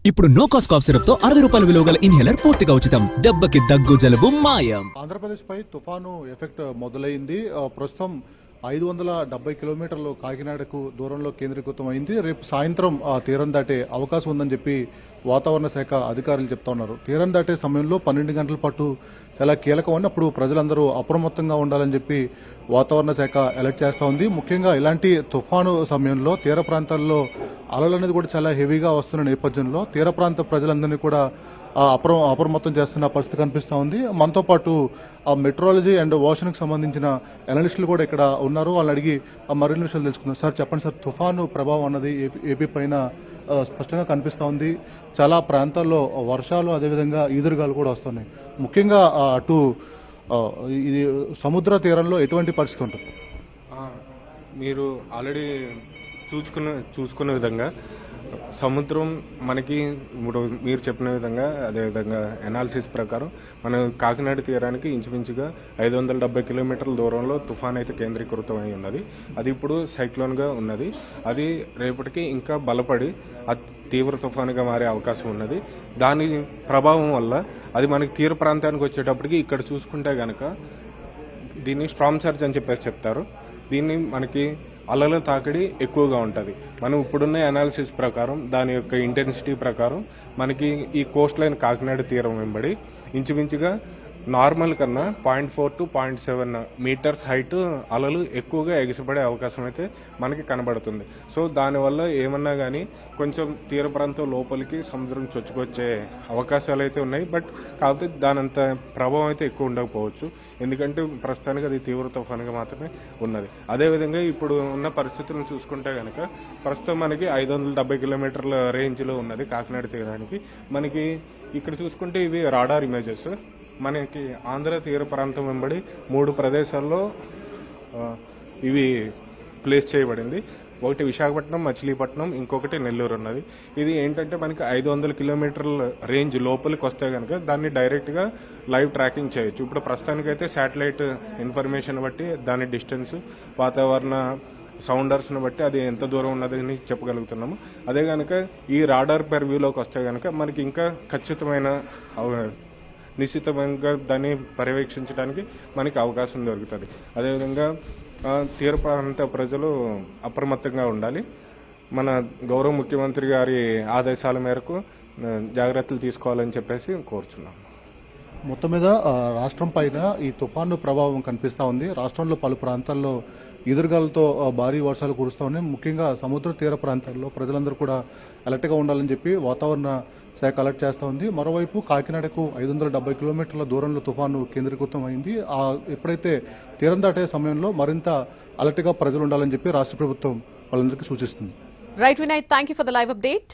ఇప్పుడు no cost cough syrup తో 60 రూపాయల విలువ గల ఇన్హేలర్ పూర్తిగా ఉచితం. దెబ్బకి దగ్గు జలుబు మాయం. ఆంధ్రప్రదేశ్ పై తుఫాను ఎఫెక్ట్ మొదలైంది. ప్రస్తుతం 570 కిలోమీటర్లు కాకినాడకు దూరంలో కేంద్రీకృతమైంది. రేపు సాయంత్రం తీరం దాటే అవకాశం ఉందని చెప్పి వాతావరణ శాఖ అధికారులు చెప్తా ఉన్నారు. తీరం దాటే సమయంలో 12 గంటల పాటు చాలా కీలకమని అప్పుడు ప్రజలందరూ అప్రమత్తంగా ఉండాలని చెప్పి వాతావరణ శాఖ అలర్ట్ చేస్తూ ఉంది. ముఖ్యంగా ఇలాంటి తుఫాను సమయంలో తీర ప్రాంతాల్లో అలలు అనేది కూడా చాలా హెవీగా వస్తున్న నేపథ్యంలో తీర ప్రాంత ప్రజలందరినీ కూడా అప్రమత్తం చేస్తున్న పరిస్థితి కనిపిస్తూ ఉంది. మనతో పాటు మెట్రాలజీ అండ్ ఓషన్కి సంబంధించిన అనలిస్టులు కూడా ఇక్కడ ఉన్నారు. వాళ్ళని అడిగి మరిన్ని విషయాలు తెలుసుకుందాం. సార్ చెప్పండి సార్, తుఫాను ప్రభావం అన్నది ఏపీ పైన స్పష్టంగా కనిపిస్తూ ఉంది. చాలా ప్రాంతాల్లో వర్షాలు అదేవిధంగా ఈదురుగాలు కూడా వస్తున్నాయి. ముఖ్యంగా అటు ఇది సముద్ర తీరంలో ఎటువంటి పరిస్థితి ఉంటుంది? మీరు ఆల్రెడీ చూసుకున్న విధంగా సముద్రం మనకి ఇప్పుడు మీరు చెప్పిన విధంగా అదేవిధంగా ఎనాలిసిస్ ప్రకారం మన కాకినాడ తీరానికి ఇంచుమించుగా 570 కిలోమీటర్ల దూరంలో తుఫాన్ అయితే కేంద్రీకృతమై ఉన్నది. అది ఇప్పుడు సైక్లోన్గా ఉన్నది. అది రేపటికి ఇంకా బలపడి తీవ్ర తుఫానుగా మారే అవకాశం ఉన్నది. దాని ప్రభావం వల్ల అది మనకి తీర ప్రాంతానికి వచ్చేటప్పటికి ఇక్కడ చూసుకుంటే కనుక దీన్ని స్ట్రామ్ సర్జ్ అని చెప్పేసి చెప్తారు. దీన్ని మనకి అలల తాకిడి ఎక్కువగా ఉంటుంది. మనం ఇప్పుడున్న అనాలిసిస్ ప్రకారం దాని యొక్క ఇంటెన్సిటీ ప్రకారం మనకి ఈ కోస్ట్ లైన్ కాకినాడ తీరం వెంబడి ఇంచుమించుగా నార్మల్ కన్నా 0.4 to 0.7 మీటర్స్ హైట్ అలలు ఎక్కువగా ఎగిసిపడే అవకాశం అయితే మనకి కనబడుతుంది. సో దానివల్ల ఏమన్నా కానీ కొంచెం తీర ప్రాంతం లోపలికి సముద్రం చొచ్చుకొచ్చే అవకాశాలు అయితే ఉన్నాయి. బట్ కాకపోతే దానంత ప్రభావం అయితే ఎక్కువ ఉండకపోవచ్చు. ఎందుకంటే ప్రస్తుతానికి అది తీవ్ర తుఫానుగా మాత్రమే ఉన్నది. అదేవిధంగా ఇప్పుడు ఉన్న పరిస్థితులను చూసుకుంటే కనుక ప్రస్తుతం మనకి 570 కిలోమీటర్ల రేంజ్లో ఉన్నది కాకినాడ తీరానికి. మనకి ఇక్కడ చూసుకుంటే ఇవి రాడార్ ఇమేజెస్. మనకి ఆంధ్ర తీర ప్రాంతం వెంబడి 3 ప్రదేశాల్లో ఇవి ప్లేస్ చేయబడింది. ఒకటి విశాఖపట్నం, మచిలీపట్నం, ఇంకొకటి నెల్లూరు ఉన్నది. ఇది ఏంటంటే మనకి 500 కిలోమీటర్ల రేంజ్ లోపలికి వస్తే కనుక దాన్ని డైరెక్ట్గా లైవ్ ట్రాకింగ్ చేయొచ్చు. ఇప్పుడు ప్రస్తుతానికైతే శాటిలైట్ ఇన్ఫర్మేషన్ బట్టి దాని డిస్టెన్స్, వాతావరణ సౌండర్స్ని బట్టి అది ఎంత దూరం ఉన్నదని చెప్పగలుగుతున్నాము. అదే కనుక ఈ రాడార్ పెర్వ్యూలోకి వస్తే కనుక మనకి ఇంకా ఖచ్చితమైన నిశ్చితంగా దాన్ని పర్యవేక్షించడానికి మనకి అవకాశం దొరుకుతుంది. అదేవిధంగా తీర ప్రాంత ప్రజలు అప్రమత్తంగా ఉండాలి. మన గౌరవ ముఖ్యమంత్రి గారి ఆదేశాల మేరకు జాగ్రత్తలు తీసుకోవాలని చెప్పేసి కోరుచున్నాం. మొత్తం మీద రాష్ట్రం పైన ఈ తుఫాను ప్రభావం కనిపిస్తూ ఉంది. రాష్ట్రంలో పలు ప్రాంతాల్లో ఎదురుగాలతో భారీ వర్షాలు కురుస్తూ ఉన్నాయి. ముఖ్యంగా సముద్ర తీర ప్రాంతాల్లో ప్రజలందరూ కూడా అలర్ట్గా ఉండాలని చెప్పి వాతావరణ శాఖ అలర్ట్ చేస్తూ ఉంది. మరోవైపు కాకినాడకు 570 కిలోమీటర్ల దూరంలో తుఫాను కేంద్రీకృతం అయింది. ఎప్పుడైతే తీరం దాటే సమయంలో మరింత అలర్ట్గా ప్రజలు ఉండాలని చెప్పి రాష్ట్ర ప్రభుత్వం వాళ్ళందరికీ సూచిస్తుంది. Right Vinay, thank you for the live update.